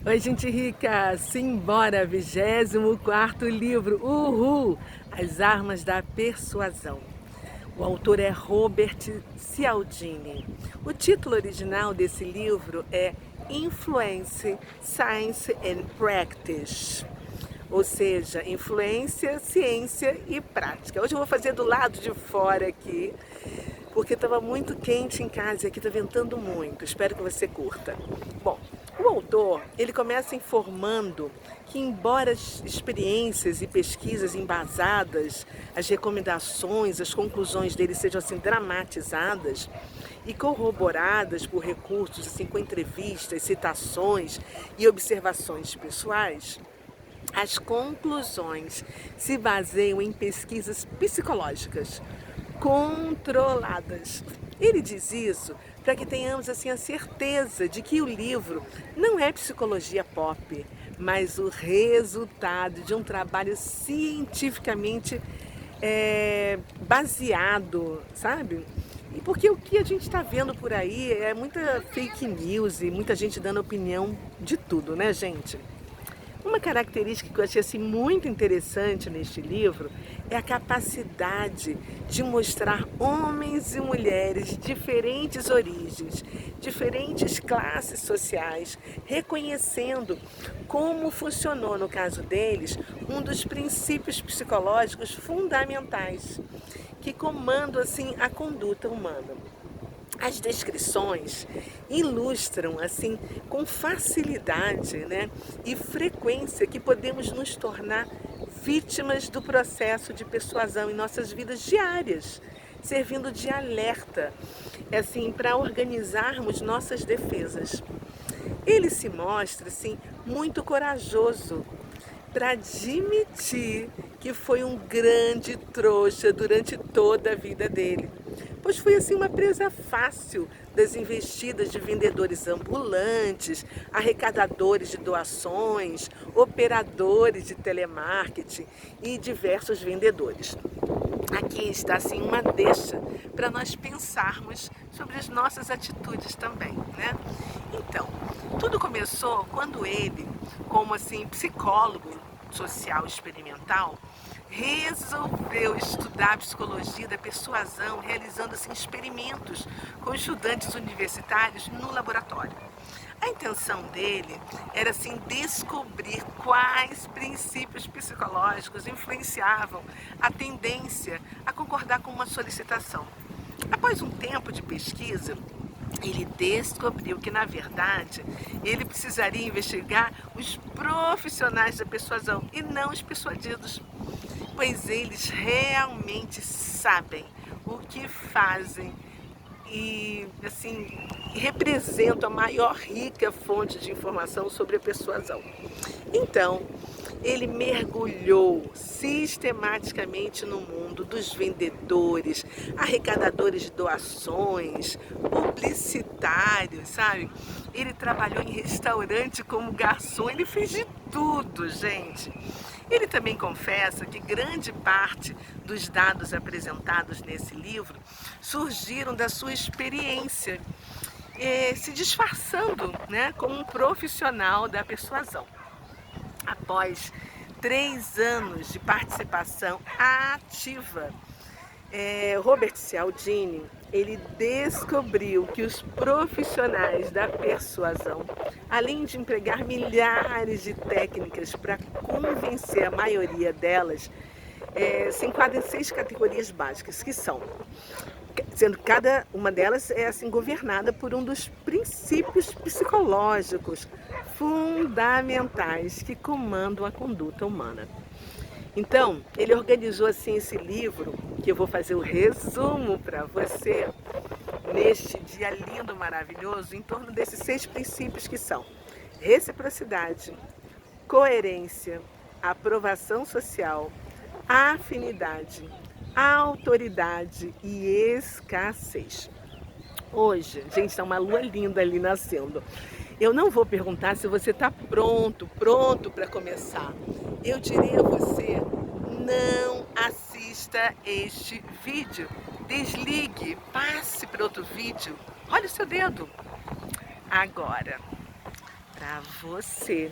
Oi, gente rica! Simbora! 24º livro. Uhul! As Armas da Persuasão. O autor é Robert Cialdini. O título original desse livro é Influence, Science and Practice. Ou seja, influência, ciência e prática. Hoje eu vou fazer do lado de fora aqui, porque estava muito quente em casa e aqui está ventando muito. Espero que você curta. Bom, o autor, ele começa informando que, embora as experiências e pesquisas embasadas, as recomendações, as conclusões dele sejam assim dramatizadas e corroboradas por recursos assim com entrevistas, citações e observações pessoais, as conclusões se baseiam em pesquisas psicológicas controladas. Ele diz isso para que tenhamos assim a certeza de que o livro não é psicologia pop, mas o resultado de um trabalho cientificamente baseado, sabe? E porque o que a gente está vendo por aí é muita fake news e muita gente dando opinião de tudo, né, gente? Uma característica que eu achei assim, muito interessante neste livro é a capacidade de mostrar homens e mulheres de diferentes origens, diferentes classes sociais, reconhecendo como funcionou, no caso deles, um dos princípios psicológicos fundamentais que comandam assim a conduta humana. As descrições ilustram assim com facilidade, né, e frequência que podemos nos tornar vítimas do processo de persuasão em nossas vidas diárias, servindo de alerta, assim, para organizarmos nossas defesas. Ele se mostra assim muito corajoso para admitir que foi um grande trouxa durante toda a vida dele, pois foi assim uma presa fácil das investidas de vendedores ambulantes, arrecadadores de doações, operadores de telemarketing e diversos vendedores. Aqui está assim uma deixa para nós pensarmos sobre as nossas atitudes também, né? Então, tudo começou quando ele, como assim psicólogo social experimental, resolveu estudar a psicologia da persuasão, realizando assim experimentos com estudantes universitários no laboratório. A intenção dele era assim descobrir quais princípios psicológicos influenciavam a tendência a concordar com uma solicitação. Após um tempo de pesquisa, ele descobriu que, na verdade, ele precisaria investigar os profissionais da persuasão e não os persuadidos, pois eles realmente sabem o que fazem e assim representam a maior rica fonte de informação sobre a persuasão. Então, ele mergulhou sistematicamente no mundo dos vendedores, arrecadadores de doações, publicitários, sabe? Ele trabalhou em restaurante como garçom, ele fez de tudo, gente. Ele também confessa que grande parte dos dados apresentados nesse livro surgiram da sua experiência, se disfarçando, né, como um profissional da persuasão. Após 3 anos de participação ativa, Robert Cialdini, ele descobriu que os profissionais da persuasão, além de empregar milhares de técnicas para convencer a maioria delas, se enquadram em 6 categorias básicas, que são, sendo que cada uma delas é assim governada por um dos princípios psicológicos fundamentais que comandam a conduta humana. Então, ele organizou assim esse livro, que eu vou fazer o resumo para você, neste dia lindo, maravilhoso, em torno desses 6 princípios que são reciprocidade, coerência, aprovação social, afinidade, autoridade e escassez. Hoje, gente, está uma lua linda ali nascendo. Eu não vou perguntar se você está pronto para começar. Eu diria a você, não assista este vídeo. Desligue, passe para outro vídeo. Olha o seu dedo. Agora, para você,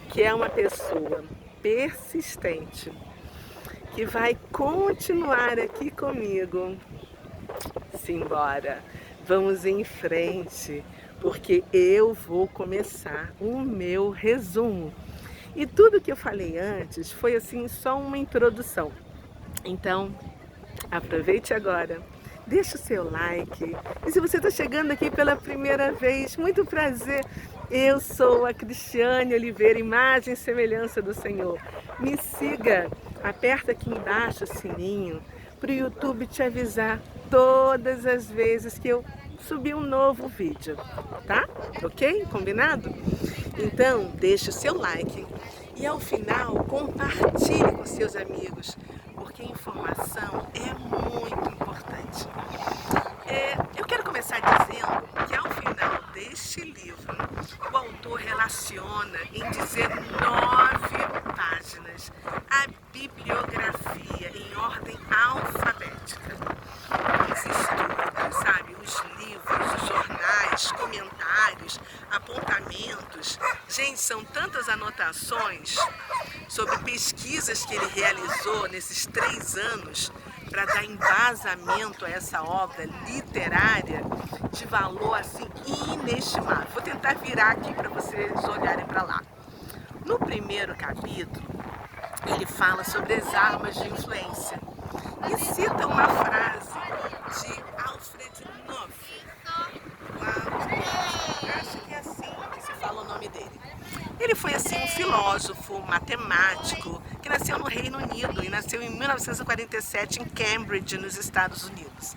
que é uma pessoa persistente, que vai continuar aqui comigo. Simbora, vamos em frente, porque eu vou começar o meu resumo. E tudo que eu falei antes foi assim só uma introdução. Então, aproveite agora, deixa o seu like. E se você está chegando aqui pela primeira vez, muito prazer. Eu sou a Cristiane Oliveira, imagem e semelhança do Senhor. Me siga, aperta aqui embaixo o sininho para o YouTube te avisar todas as vezes que eu subir um novo vídeo, tá? Ok? Combinado? Então, deixe o seu like e ao final compartilhe com seus amigos, porque a informação é muito importante. Eu quero começar dizendo que ao final deste livro, o autor relaciona em 19 páginas a bibliografia em ordem alfabética. Os estudos, sabe? Os livros, os jornais, comentários, apontamentos. Gente, são tantas anotações sobre pesquisas que ele realizou nesses 3 anos para dar embasamento a essa obra literária de valor assim inestimável. Vou tentar virar aqui para vocês olharem para lá. No primeiro capítulo, ele fala sobre as armas de influência e cita uma frase de Alfred Knopf. Acho que é assim que se fala o nome dele. Ele foi assim um filósofo, matemático, que nasceu no Reino Unido e nasceu em 1947 em Cambridge, nos Estados Unidos.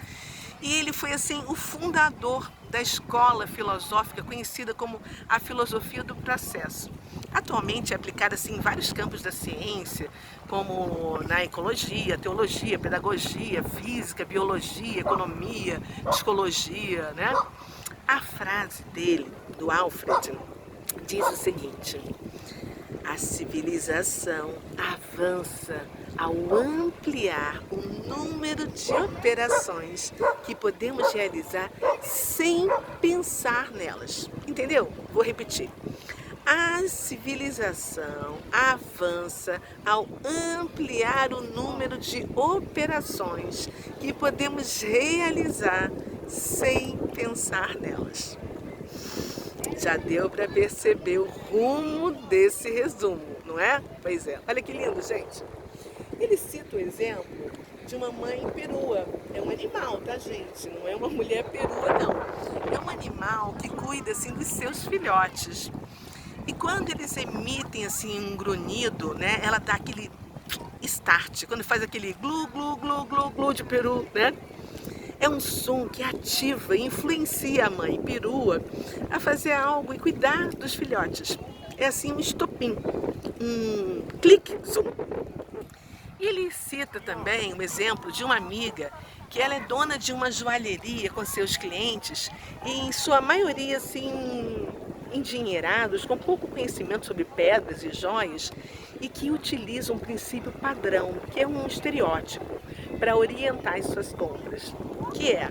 E ele foi assim o fundador da escola filosófica conhecida como a filosofia do processo. Atualmente é aplicada assim, em vários campos da ciência, como na ecologia, teologia, pedagogia, física, biologia, economia, psicologia, né? A frase dele, do Alfred, diz o seguinte: a civilização avança ao ampliar o número de operações que podemos realizar sem pensar nelas. Entendeu? Vou repetir. A civilização avança ao ampliar o número de operações que podemos realizar sem pensar nelas. Já deu para perceber o rumo desse resumo, não é? Pois é. Olha que lindo, gente. Ele cita o exemplo de uma mãe perua. É um animal, tá, gente? Não é uma mulher perua, não. É um animal que cuida, assim, dos seus filhotes. E quando eles emitem, assim, um grunhido, né? Ela dá aquele start. Quando faz aquele glu, glu, glu, glu, glu de peru, né? É um som que ativa e influencia a mãe perua a fazer algo e cuidar dos filhotes. É assim um estopim, um clique, som. E ele cita também um exemplo de uma amiga que ela é dona de uma joalheria com seus clientes e em sua maioria assim endinheirados, com pouco conhecimento sobre pedras e joias e que utiliza um princípio padrão, que é um estereótipo, para orientar as suas compras, que é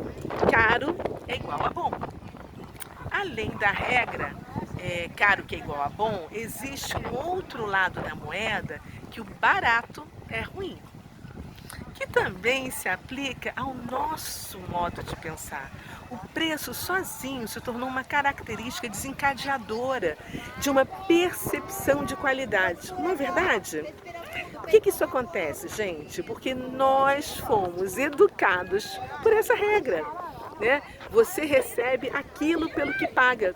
caro é igual a bom. Além da regra, caro que é igual a bom, existe um outro lado da moeda que o barato é ruim, que também se aplica ao nosso modo de pensar. O preço sozinho se tornou uma característica desencadeadora de uma percepção de qualidade. Não é verdade? Por que isso acontece, gente? Porque nós fomos educados por essa regra, né? Você recebe aquilo pelo que paga.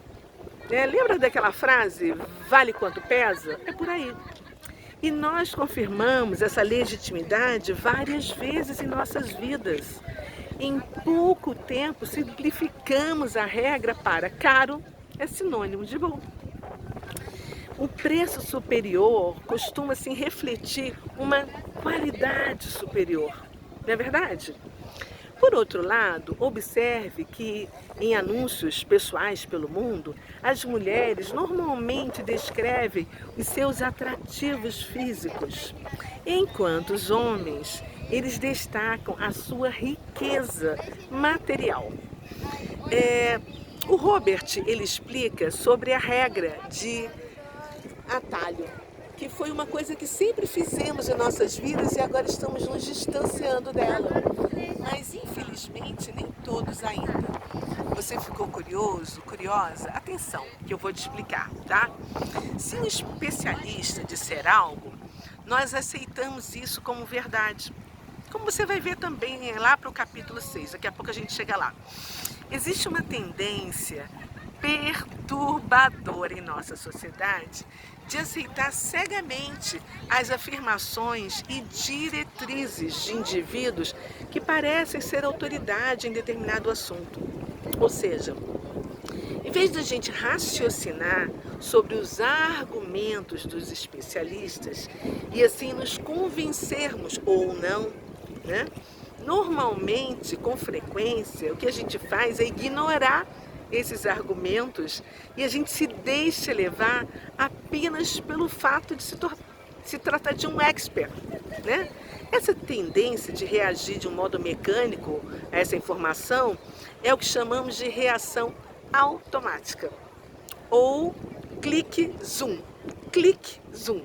Lembra daquela frase, vale quanto pesa? É por aí. E nós confirmamos essa legitimidade várias vezes em nossas vidas. Em pouco tempo, simplificamos a regra para caro é sinônimo de bom. O preço superior costuma assim, refletir uma qualidade superior, não é verdade? Por outro lado, observe que em anúncios pessoais pelo mundo, as mulheres normalmente descrevem os seus atrativos físicos, enquanto os homens, eles destacam a sua riqueza material. O Robert, ele explica sobre a regra de atalho, que foi uma coisa que sempre fizemos em nossas vidas e agora estamos nos distanciando dela. Mas, infelizmente, nem todos ainda. Você ficou curioso, curiosa? Atenção, que eu vou te explicar, tá? Se um especialista disser algo, nós aceitamos isso como verdade. Como você vai ver também lá para o capítulo 6, daqui a pouco a gente chega lá. Existe uma tendência perturbadora em nossa sociedade de aceitar cegamente as afirmações e diretrizes de indivíduos que parecem ser autoridade em determinado assunto. Ou seja, em vez de a gente raciocinar sobre os argumentos dos especialistas e assim nos convencermos ou não, né? Normalmente, com frequência, o que a gente faz é ignorar esses argumentos e a gente se deixa levar apenas pelo fato de se tratar de um expert, né? Essa tendência de reagir de um modo mecânico a essa informação é o que chamamos de reação automática ou clique-zoom. Clique-zoom.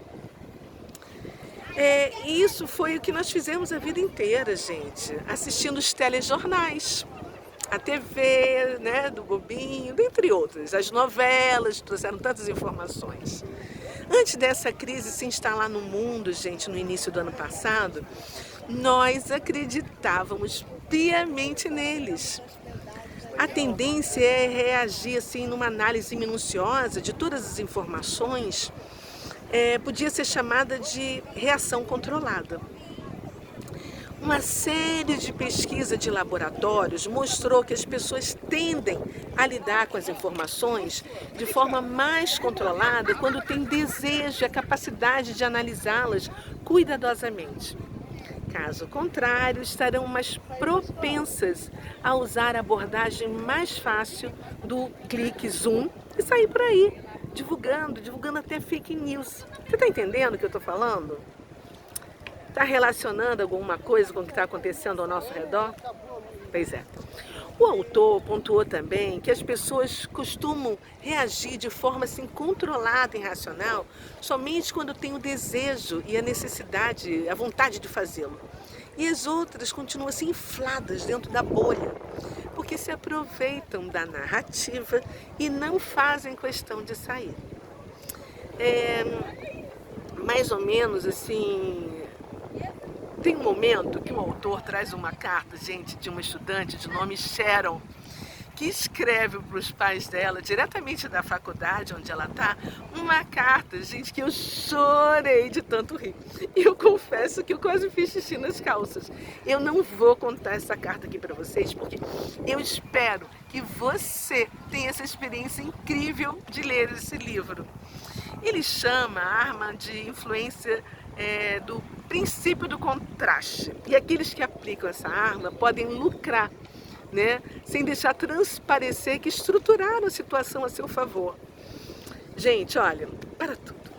Isso foi o que nós fizemos a vida inteira, gente, assistindo os telejornais, a TV, né, do Bobinho, dentre outras. As novelas trouxeram tantas informações. Antes dessa crise se instalar no mundo, gente, no início do ano passado, nós acreditávamos piamente neles. A tendência é reagir assim numa análise minuciosa de todas as informações. Podia ser chamada de reação controlada. Uma série de pesquisas de laboratórios mostrou que as pessoas tendem a lidar com as informações de forma mais controlada quando têm desejo e a capacidade de analisá-las cuidadosamente. Caso contrário, estarão mais propensas a usar a abordagem mais fácil do clique zoom e sair por aí, divulgando até fake news. Você está entendendo o que eu estou falando? Está relacionando alguma coisa com o que está acontecendo ao nosso redor? Pois é. O autor pontuou também que as pessoas costumam reagir de forma assim controlada e racional somente quando têm o desejo e a necessidade, a vontade de fazê-lo. E as outras continuam assim infladas dentro da bolha, porque se aproveitam da narrativa e não fazem questão de sair. Mais ou menos assim, tem um momento que o autor traz uma carta, gente, de uma estudante de nome Sharon, que escreve para os pais dela, diretamente da faculdade onde ela está, uma carta, gente, que eu chorei de tanto rir. E eu confesso que eu quase fiz xixi nas calças. Eu não vou contar essa carta aqui para vocês, porque eu espero que você tenha essa experiência incrível de ler esse livro. Ele chama a arma de influência do princípio do contraste. E aqueles que aplicam essa arma podem lucrar, né, sem deixar transparecer que estruturaram a situação a seu favor. Gente, olha, para tudo.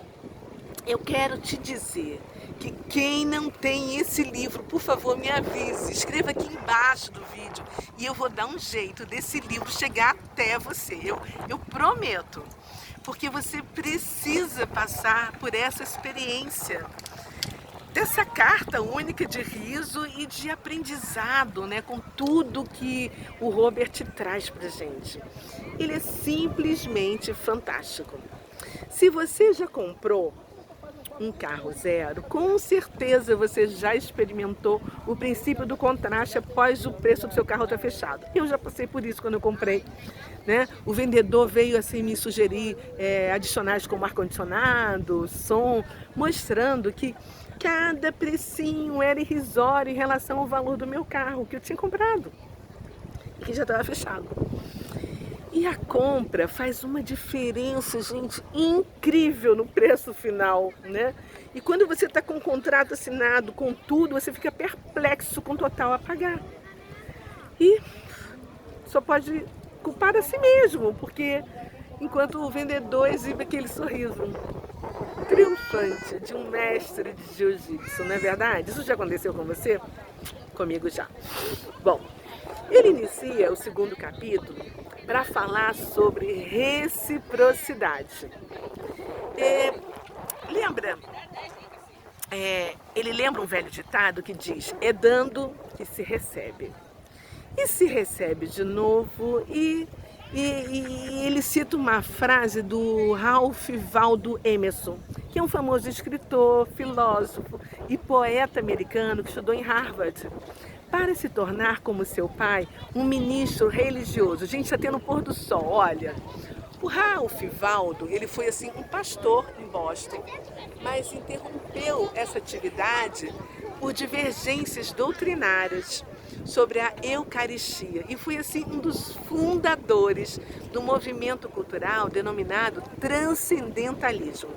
Eu quero te dizer que quem não tem esse livro, por favor, me avise. Escreva aqui embaixo do vídeo e eu vou dar um jeito desse livro chegar até você. Eu prometo. Porque você precisa passar por essa experiência dessa carta única de riso e de aprendizado, né, com tudo que o Robert traz pra gente. Ele é simplesmente fantástico. Se você já comprou um carro zero, com certeza você já experimentou o princípio do contraste após o preço do seu carro estar fechado. Eu já passei por isso quando eu comprei, né? O vendedor veio assim me sugerir adicionais como ar-condicionado, som, mostrando que cada precinho era irrisório em relação ao valor do meu carro que eu tinha comprado e que já estava fechado. E a compra faz uma diferença, gente, incrível no preço final, né? E quando você está com o contrato assinado, com tudo, você fica perplexo com o total a pagar. E só pode culpar a si mesmo, porque enquanto o vendedor exibe aquele sorriso triunfante de um mestre de jiu-jitsu, não é verdade? Isso já aconteceu com você? Comigo já. Bom, ele inicia o segundo capítulo para falar sobre reciprocidade. Lembra? Ele lembra um velho ditado que diz: é dando que se recebe. E se recebe de novo, e ele cita uma frase do Ralph Waldo Emerson, que é um famoso escritor, filósofo e poeta americano que estudou em Harvard. Para se tornar como seu pai, um ministro religioso. Gente, está tendo um pôr do sol, olha. O Ralph Waldo, ele foi assim um pastor em Boston, mas interrompeu essa atividade por divergências doutrinárias sobre a Eucaristia e foi assim um dos fundadores do movimento cultural denominado transcendentalismo,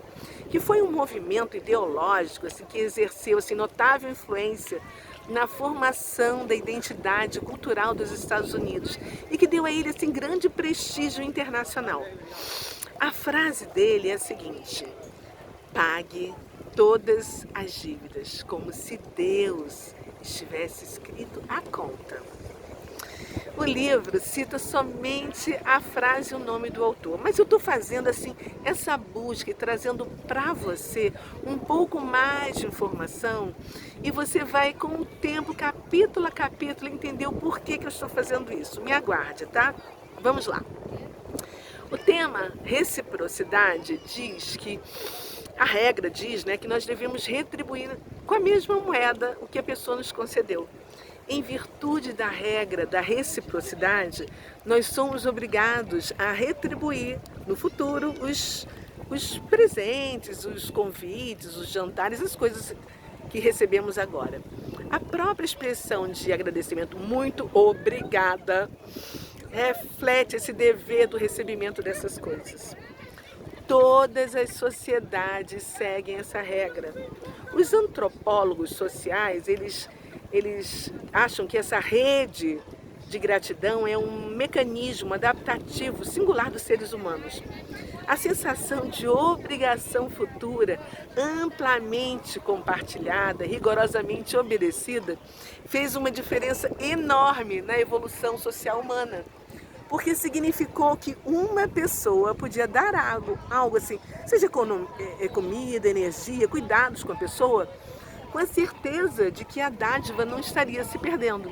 que foi um movimento ideológico assim, que exerceu assim, notável influência na formação da identidade cultural dos Estados Unidos e que deu a ele assim, grande prestígio internacional. A frase dele é a seguinte: pague todas as dívidas como se Deus estivesse escrito a conta. O livro cita somente a frase e o nome do autor, mas eu estou fazendo assim essa busca e trazendo para você um pouco mais de informação e você vai com o tempo, capítulo a capítulo, entender o porquê que eu estou fazendo isso. Me aguarde, tá? Vamos lá. O tema reciprocidade diz que a regra diz, né, que nós devemos retribuir com a mesma moeda o que a pessoa nos concedeu. Em virtude da regra da reciprocidade, nós somos obrigados a retribuir no futuro os presentes, os convites, os jantares, as coisas que recebemos agora. A própria expressão de agradecimento, muito obrigada, reflete esse dever do recebimento dessas coisas. Todas as sociedades seguem essa regra. Os antropólogos sociais, eles acham que essa rede de gratidão é um mecanismo adaptativo singular dos seres humanos. A sensação de obrigação futura, amplamente compartilhada, rigorosamente obedecida, fez uma diferença enorme na evolução social humana. Porque significou que uma pessoa podia dar algo assim, seja comida, energia, cuidados com a pessoa, com a certeza de que a dádiva não estaria se perdendo.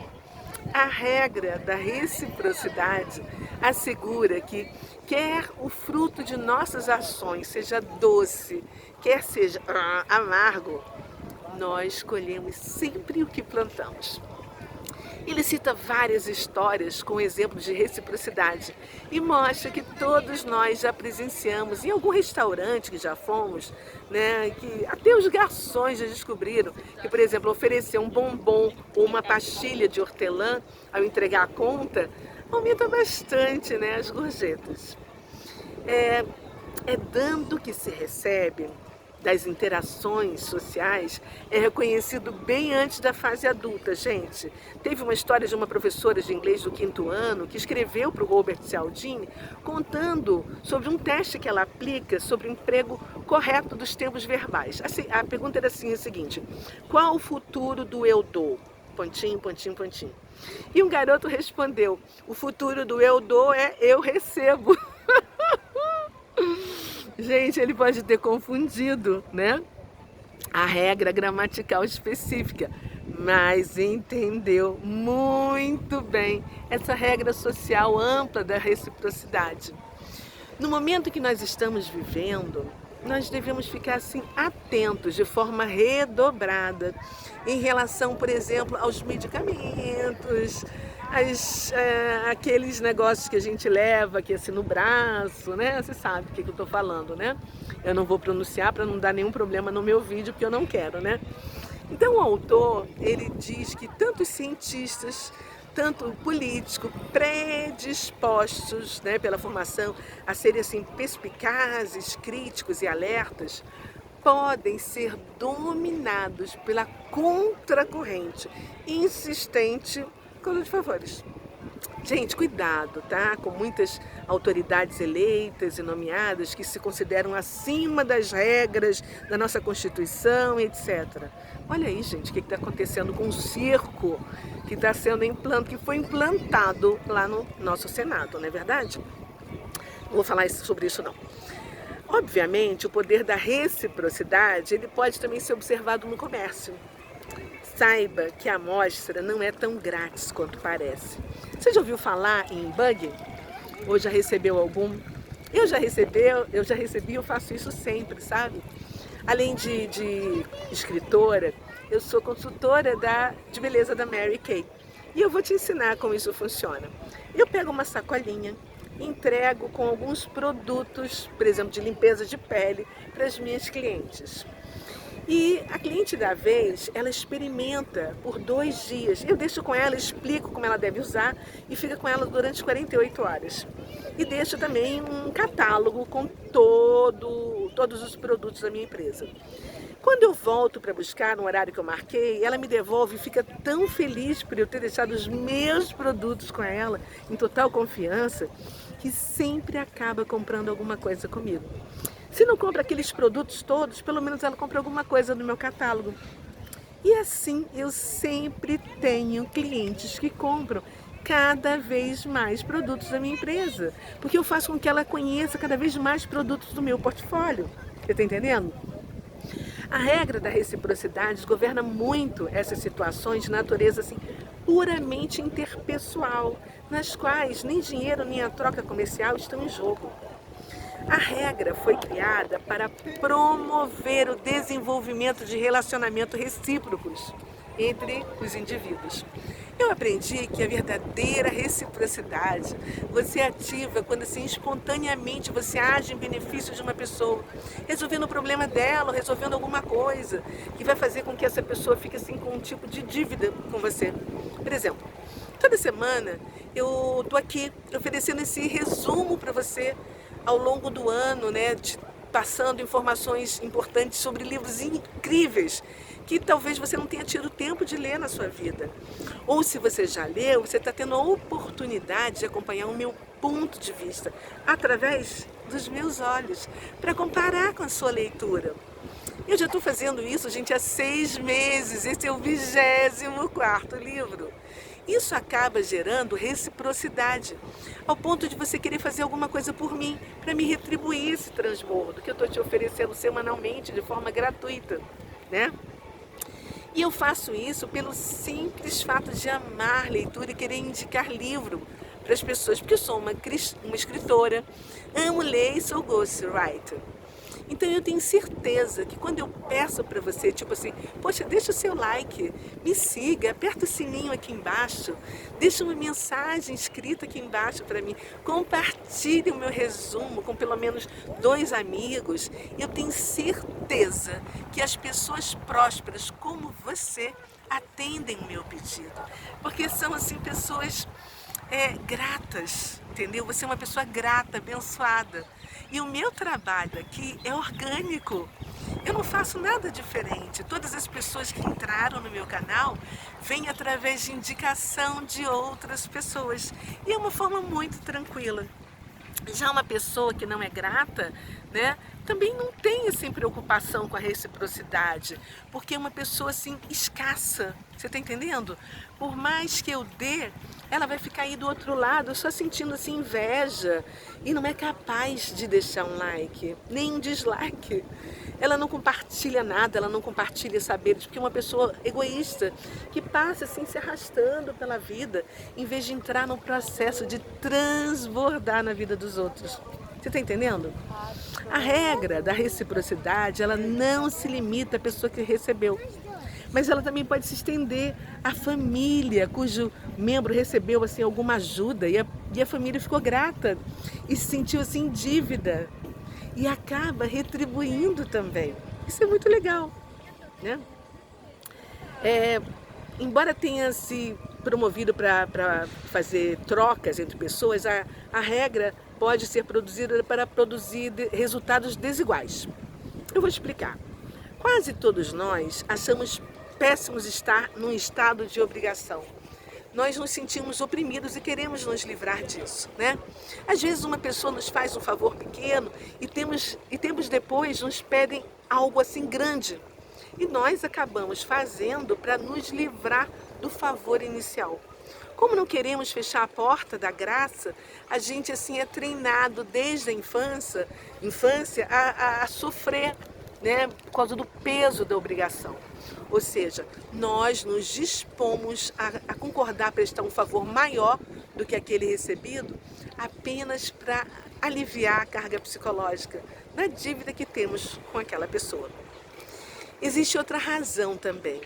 A regra da reciprocidade assegura que quer o fruto de nossas ações seja doce, quer seja amargo, nós colhemos sempre o que plantamos. Ele cita várias histórias com exemplos de reciprocidade e mostra que todos nós já presenciamos em algum restaurante que já fomos, né, que até os garçons já descobriram que, por exemplo, oferecer um bombom ou uma pastilha de hortelã ao entregar a conta aumenta bastante, né, as gorjetas. É dando que se recebe. Das interações sociais é reconhecido bem antes da fase adulta, gente. Teve uma história de uma professora de inglês do 5º ano que escreveu para o Robert Cialdini contando sobre um teste que ela aplica sobre o emprego correto dos tempos verbais. Assim, a pergunta era assim, a seguinte: qual o futuro do eu dou? Pontinho, pontinho, pontinho. E um garoto respondeu: o futuro do eu dou é eu recebo. Gente, ele pode ter confundido, né, a regra gramatical específica, mas entendeu muito bem essa regra social ampla da reciprocidade. No momento que nós estamos vivendo, nós devemos ficar assim atentos de forma redobrada em relação, por exemplo, aos medicamentos, aqueles negócios que a gente leva aqui assim no braço, né? Você sabe o que eu estou falando, né? Eu não vou pronunciar para não dar nenhum problema no meu vídeo, porque eu não quero, né? Então o autor, ele diz que tanto os cientistas, tanto políticos predispostos, né, pela formação a serem assim perspicazes, críticos e alertas, podem ser dominados pela contracorrente insistente com os favores. Gente, cuidado, tá? Com muitas autoridades eleitas e nomeadas que se consideram acima das regras da nossa Constituição, etc. Olha aí, gente, o que está acontecendo com o circo que está sendo que foi implantado lá no nosso Senado, não é verdade? Não vou falar sobre isso não. Obviamente, o poder da reciprocidade, ele pode também ser observado no comércio. Saiba que a amostra não é tão grátis quanto parece. Você já ouviu falar em bug? Ou já recebeu algum? Eu já recebi, eu faço isso sempre, sabe? Além de escritora, eu sou consultora de beleza da Mary Kay. E eu vou te ensinar como isso funciona. Eu pego uma sacolinha, entrego com alguns produtos, por exemplo, de limpeza de pele, para as minhas clientes. E a cliente da vez, ela experimenta por 2 dias. Eu deixo com ela, explico como ela deve usar e fica com ela durante 48 horas. E deixo também um catálogo com todos os produtos da minha empresa. Quando eu volto para buscar no horário que eu marquei, ela me devolve e fica tão feliz por eu ter deixado os meus produtos com ela, em total confiança, que sempre acaba comprando alguma coisa comigo. Se não compra aqueles produtos todos, pelo menos ela compra alguma coisa no meu catálogo. E assim eu sempre tenho clientes que compram cada vez mais produtos da minha empresa, porque eu faço com que ela conheça cada vez mais produtos do meu portfólio. Você está entendendo? A regra da reciprocidade governa muito essas situações de natureza assim, puramente interpessoal, nas quais nem dinheiro nem a troca comercial estão em jogo. A regra foi criada para promover o desenvolvimento de relacionamentos recíprocos entre os indivíduos. Eu aprendi que a verdadeira reciprocidade você ativa quando assim, espontaneamente você age em benefício de uma pessoa, resolvendo o problema dela, resolvendo alguma coisa que vai fazer com que essa pessoa fique assim, com um tipo de dívida com você. Por exemplo, toda semana eu estou aqui oferecendo esse resumo para você ao longo do ano, né, passando informações importantes sobre livros incríveis que talvez você não tenha tido tempo de ler na sua vida. Ou se você já leu, você está tendo a oportunidade de acompanhar o meu ponto de vista através dos meus olhos, para comparar com a sua leitura. Eu já estou fazendo isso, gente, há 6 meses. Esse é o 24º livro. Isso acaba gerando reciprocidade, ao ponto de você querer fazer alguma coisa por mim, para me retribuir esse transbordo que eu estou te oferecendo semanalmente, de forma gratuita, né? E eu faço isso pelo simples fato de amar leitura e querer indicar livro para as pessoas, porque eu sou uma escritora, amo ler e sou ghostwriter. Então eu tenho certeza que quando eu peço para você, tipo assim, poxa, deixa o seu like, me siga, aperta o sininho aqui embaixo, deixa uma mensagem escrita aqui embaixo para mim, compartilhe o meu resumo com pelo menos 2 amigos, eu tenho certeza que as pessoas prósperas como você atendem o meu pedido, porque são assim pessoas gratas, entendeu? Você é uma pessoa grata, abençoada. E o meu trabalho aqui é orgânico. Eu não faço nada diferente. Todas as pessoas que entraram no meu canal vêm através de indicação de outras pessoas. E é uma forma muito tranquila. Já uma pessoa que não é grata, né, também não tem assim, preocupação com a reciprocidade, porque é uma pessoa assim escassa, você está entendendo? Por mais que eu dê, ela vai ficar aí do outro lado só sentindo assim inveja e não é capaz de deixar um like, nem um dislike. Ela não compartilha nada, ela não compartilha saberes, porque é uma pessoa egoísta que passa assim se arrastando pela vida, em vez de entrar no processo de transbordar na vida dos outros. Você está entendendo? A regra da reciprocidade, ela não se limita à pessoa que recebeu, mas ela também pode se estender à família cujo membro recebeu assim alguma ajuda e a família ficou grata e se sentiu assim em dívida e acaba retribuindo também. Isso é muito legal, né? Embora tenha se promovido para fazer trocas entre pessoas, a regra pode ser produzida para produzir resultados desiguais. Eu vou explicar. Quase todos nós achamos péssimo estar num estado de obrigação. nós nos sentimos oprimidos e queremos nos livrar disso, né? Às vezes uma pessoa nos faz um favor pequeno e tempos depois nos pedem algo assim grande. E nós acabamos fazendo para nos livrar do favor inicial. Como não queremos fechar a porta da graça, a gente assim é treinado desde a infância a sofrer, né, por causa do peso da obrigação. Ou seja, nós nos dispomos a concordar prestar um favor maior do que aquele recebido apenas para aliviar a carga psicológica da dívida que temos com aquela pessoa. Existe outra razão também.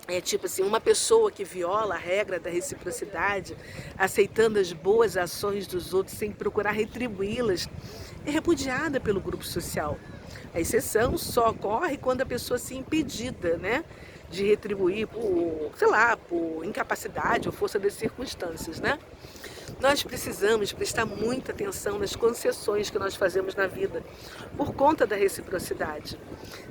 É tipo assim, uma pessoa que viola a regra da reciprocidade, aceitando as boas ações dos outros sem procurar retribuí-las, é repudiada pelo grupo social. A exceção só ocorre quando a pessoa se impedida, né, de retribuir por, sei lá, por incapacidade ou força das circunstâncias, né? Nós precisamos prestar muita atenção nas concessões que nós fazemos na vida, por conta da reciprocidade.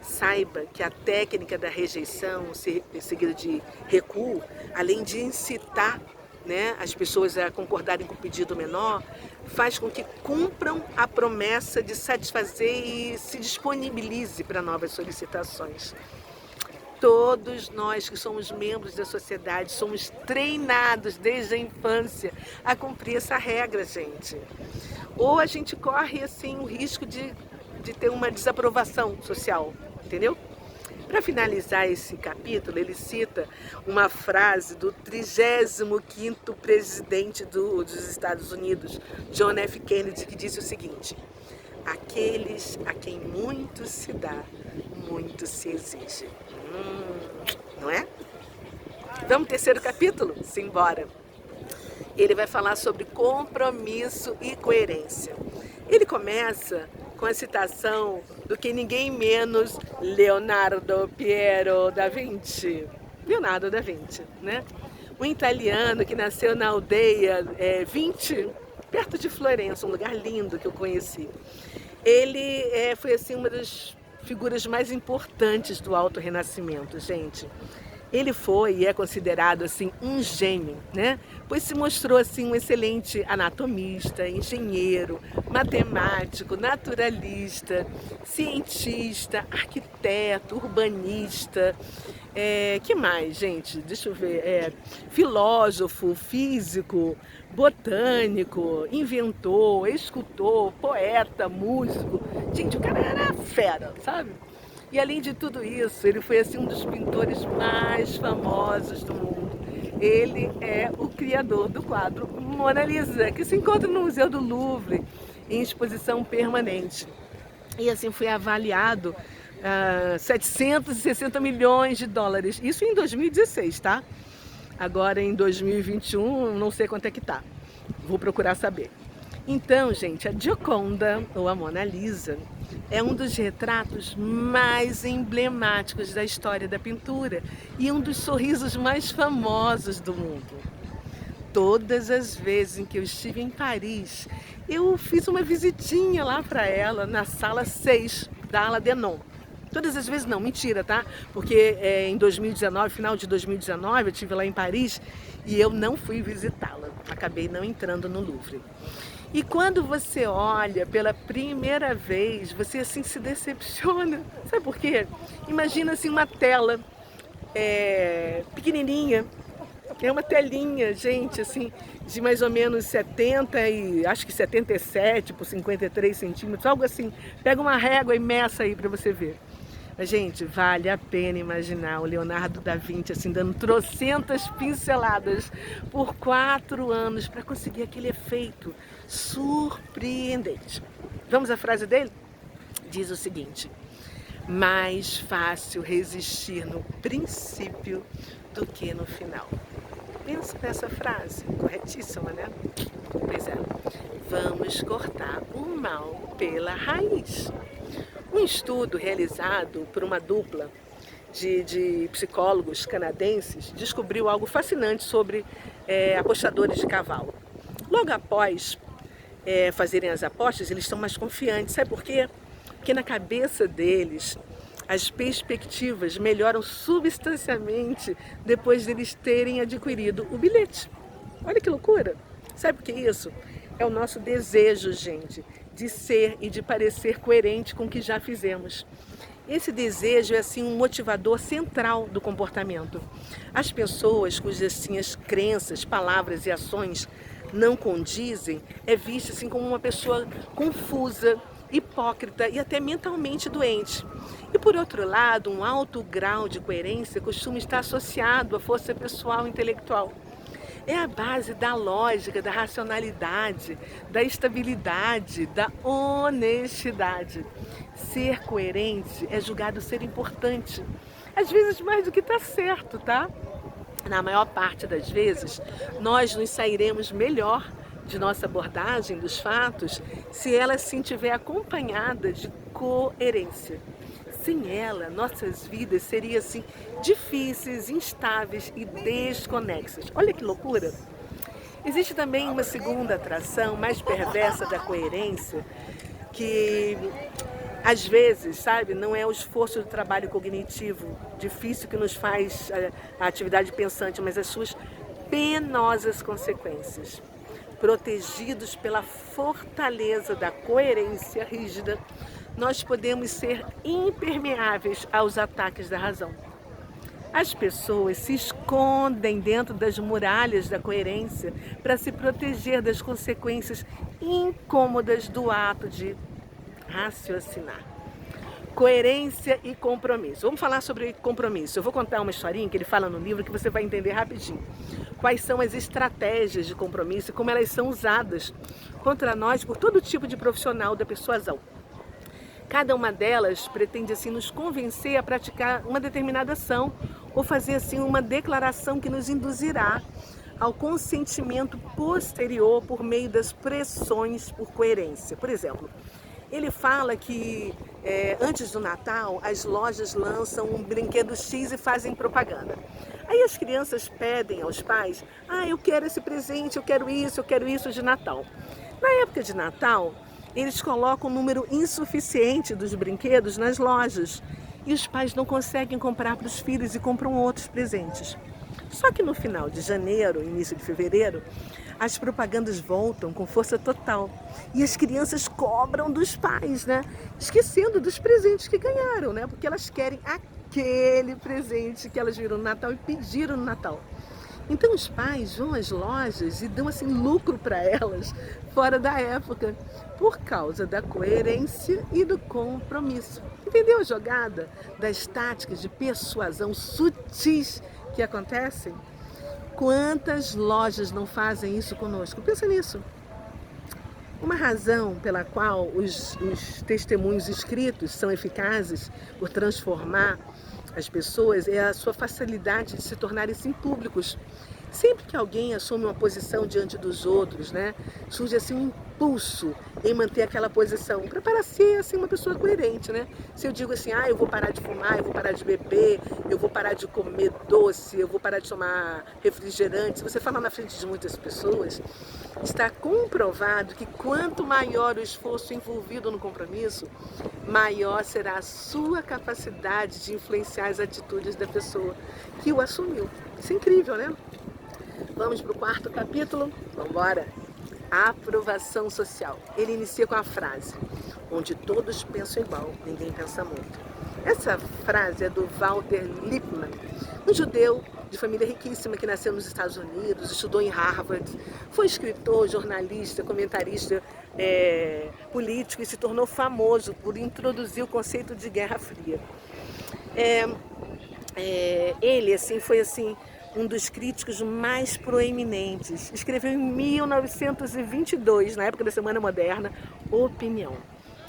Saiba que a técnica da rejeição, seguida de recuo, além de incitar, né, as pessoas a concordarem com o pedido menor, faz com que cumpram a promessa de satisfazer e se disponibilize para novas solicitações. Todos nós que somos membros da sociedade somos treinados desde a infância a cumprir essa regra, gente. Ou a gente corre assim o risco de ter uma desaprovação social, entendeu? Para finalizar esse capítulo, ele cita uma frase do 35º presidente dos Estados Unidos, John F. Kennedy, que disse o seguinte: aqueles a quem muito se dá, muito se exige. Não é? Vamos ao 3º capítulo? Simbora! Ele vai falar sobre compromisso e coerência. Ele começa com a citação do que ninguém menos Leonardo Piero da Vinci. Leonardo da Vinci, né? Um italiano que nasceu na aldeia Vinci, perto de Florença, um lugar lindo que eu conheci. Ele foi assim uma das figuras mais importantes do Alto Renascimento, gente. Ele foi e é considerado assim um gênio, né? Pois se mostrou assim um excelente anatomista, engenheiro, matemático, naturalista, cientista, arquiteto, urbanista. Que mais, gente? Deixa eu ver. Filósofo, físico, botânico, inventor, escultor, poeta, músico. Gente, o cara era fera, sabe? E além de tudo isso, ele foi assim um dos pintores mais famosos do mundo. Ele é o criador do quadro Mona Lisa, que se encontra no Museu do Louvre, em exposição permanente. E assim foi avaliado 760 milhões de dólares. Isso em 2016, tá? Agora em 2021, não sei quanto é que tá. Vou procurar saber. Então, gente, a Gioconda, ou a Mona Lisa, é um dos retratos mais emblemáticos da história da pintura e um dos sorrisos mais famosos do mundo. Todas as vezes em que eu estive em Paris, eu fiz uma visitinha lá para ela na sala 6 da Ala Denon. Todas as vezes não, mentira, tá? Porque em 2019, final de 2019, eu estive lá em Paris e eu não fui visitá-la. Acabei não entrando no Louvre. E quando você olha pela primeira vez, você assim se decepciona. Sabe por quê? Imagina assim uma tela pequenininha, é uma telinha, gente, assim, de mais ou menos 70 e acho que 77 por 53 centímetros, algo assim. Pega uma régua e meça aí para você ver. Mas, gente, vale a pena imaginar o Leonardo da Vinci assim dando trocentas pinceladas por 4 anos para conseguir aquele efeito surpreendente. Vamos à frase dele? Diz o seguinte: mais fácil resistir no princípio do que no final. Pensa nessa frase, corretíssima, né? Pois é, vamos cortar o mal pela raiz. Um estudo realizado por uma dupla de psicólogos canadenses descobriu algo fascinante sobre apostadores de cavalo. Logo após fazerem as apostas, eles estão mais confiantes. Sabe por quê? Porque na cabeça deles As perspectivas melhoram substancialmente depois deles terem adquirido o bilhete. Olha que loucura! Sabe o que é isso? É o nosso desejo, gente, de ser e de parecer coerente com o que já fizemos. Esse desejo é assim um motivador central do comportamento. As pessoas cujas assim, as crenças, palavras e ações não condizem é vista assim como uma pessoa confusa, hipócrita e até mentalmente doente. E por outro lado, um alto grau de coerência costuma estar associado à força pessoal e intelectual. É a base da lógica, da racionalidade, da estabilidade, da honestidade. Ser coerente é julgado ser importante, às vezes mais do que está certo, tá? Na maior parte das vezes, nós nos sairemos melhor de nossa abordagem dos fatos se ela sim estiver acompanhada de coerência. Sem ela, nossas vidas seriam assim difíceis, instáveis e desconexas. Olha que loucura! Existe também uma segunda atração mais perversa da coerência, que às vezes, sabe, não é o esforço do trabalho cognitivo difícil que nos faz a atividade pensante, mas as suas penosas consequências. Protegidos pela fortaleza da coerência rígida, nós podemos ser impermeáveis aos ataques da razão. As pessoas se escondem dentro das muralhas da coerência para se proteger das consequências incômodas do ato de raciocinar. Coerência e compromisso. Vamos falar sobre compromisso. Eu vou contar uma historinha que ele fala no livro que você vai entender rapidinho. Quais são as estratégias de compromisso e como elas são usadas contra nós por todo tipo de profissional da persuasão. Cada uma delas pretende assim nos convencer a praticar uma determinada ação ou fazer assim uma declaração que nos induzirá ao consentimento posterior por meio das pressões por coerência. Por exemplo, ele fala que antes do Natal as lojas lançam um brinquedo X e fazem propaganda. Aí as crianças pedem aos pais: eu quero esse presente, eu quero isso de Natal. Na época de Natal, eles colocam um número insuficiente dos brinquedos nas lojas e os pais não conseguem comprar para os filhos e compram outros presentes. Só que no final de janeiro, início de fevereiro, as propagandas voltam com força total e as crianças cobram dos pais, né? Esquecendo dos presentes que ganharam, né? Porque elas querem aquele presente que elas viram no Natal e pediram no Natal. Então os pais vão às lojas e dão assim lucro para elas fora da época, por causa da coerência e do compromisso. Entendeu a jogada das táticas de persuasão sutis que acontecem? Quantas lojas não fazem isso conosco? Pensa nisso. Uma razão pela qual os testemunhos escritos são eficazes por transformar as pessoas é a sua facilidade de se tornarem assim públicos. Sempre que alguém assume uma posição diante dos outros, né, surge assim um impulso em manter aquela posição para ser assim uma pessoa coerente, né? Se eu digo assim, eu vou parar de fumar, eu vou parar de beber, eu vou parar de comer doce, eu vou parar de tomar refrigerante, se você falar na frente de muitas pessoas, está comprovado que quanto maior o esforço envolvido no compromisso, maior será a sua capacidade de influenciar as atitudes da pessoa que o assumiu. Isso é incrível, né? Vamos para o quarto capítulo? Vamos embora! A aprovação social. Ele inicia com a frase: onde todos pensam igual, ninguém pensa muito. Essa frase é do Walter Lippmann, um judeu de família riquíssima que nasceu nos Estados Unidos, estudou em Harvard, foi escritor, jornalista, comentarista político e se tornou famoso por introduzir o conceito de Guerra Fria. Ele assim, foi assim, um dos críticos mais proeminentes. Escreveu em 1922, na época da Semana Moderna, Opinião.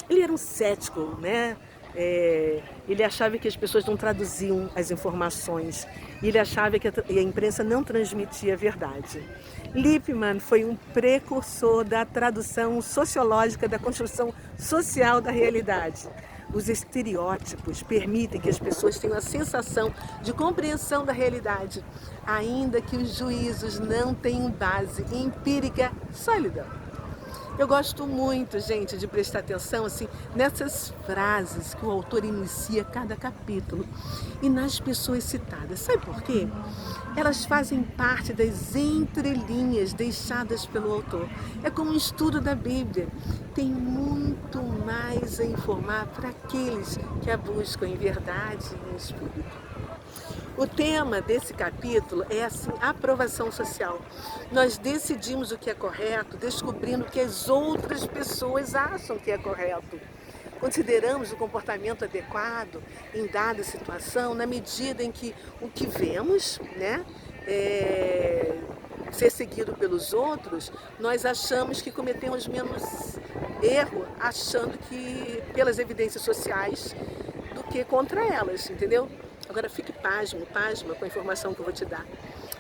Ele era um cético, né? Ele achava que as pessoas não traduziam as informações. Ele achava que a imprensa não transmitia a verdade. Lippmann foi um precursor da tradução sociológica da construção social da realidade. Os estereótipos permitem que as pessoas tenham a sensação de compreensão da realidade, ainda que os juízos não tenham base empírica sólida. Eu gosto muito, gente, de prestar atenção assim nessas frases que o autor inicia cada capítulo e nas pessoas citadas. Sabe por quê? Elas fazem parte das entrelinhas deixadas pelo autor. É como um estudo da Bíblia. Tem muito mais a informar para aqueles que a buscam em verdade e em espírito. O tema desse capítulo é assim, aprovação social. Nós decidimos o que é correto, descobrindo o que as outras pessoas acham que é correto. Consideramos o comportamento adequado em dada situação na medida em que o que vemos, né, ser seguido pelos outros, nós achamos que cometemos menos erro, achando que pelas evidências sociais do que contra elas, entendeu? Agora fique pasma com a informação que eu vou te dar.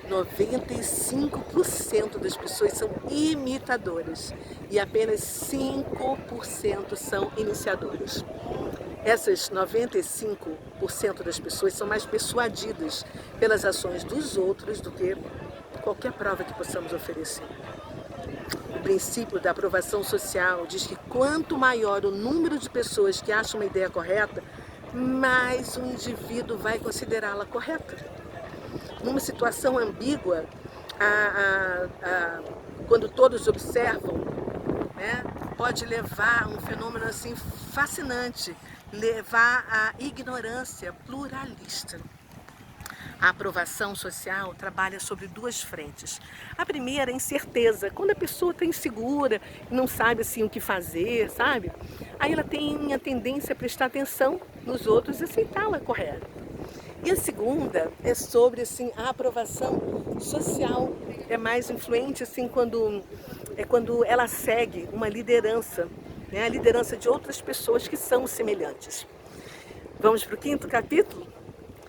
95% das pessoas são imitadoras e apenas 5% são iniciadoras. Essas 95% das pessoas são mais persuadidas pelas ações dos outros do que qualquer prova que possamos oferecer. O princípio da aprovação social diz que quanto maior o número de pessoas que acham uma ideia correta, mais o indivíduo vai considerá-la correta. Numa situação ambígua, quando todos observam, né, pode levar a um fenômeno assim fascinante, levar à ignorância pluralista. A aprovação social trabalha sobre duas frentes. A primeira é a incerteza, quando a pessoa está insegura, não sabe assim o que fazer, sabe? Aí ela tem a tendência a prestar atenção nos outros e aceitá-la correta. E a segunda é sobre assim, a aprovação social. É mais influente assim, quando ela segue uma liderança, né? A liderança de outras pessoas que são semelhantes. Vamos para o 5º capítulo?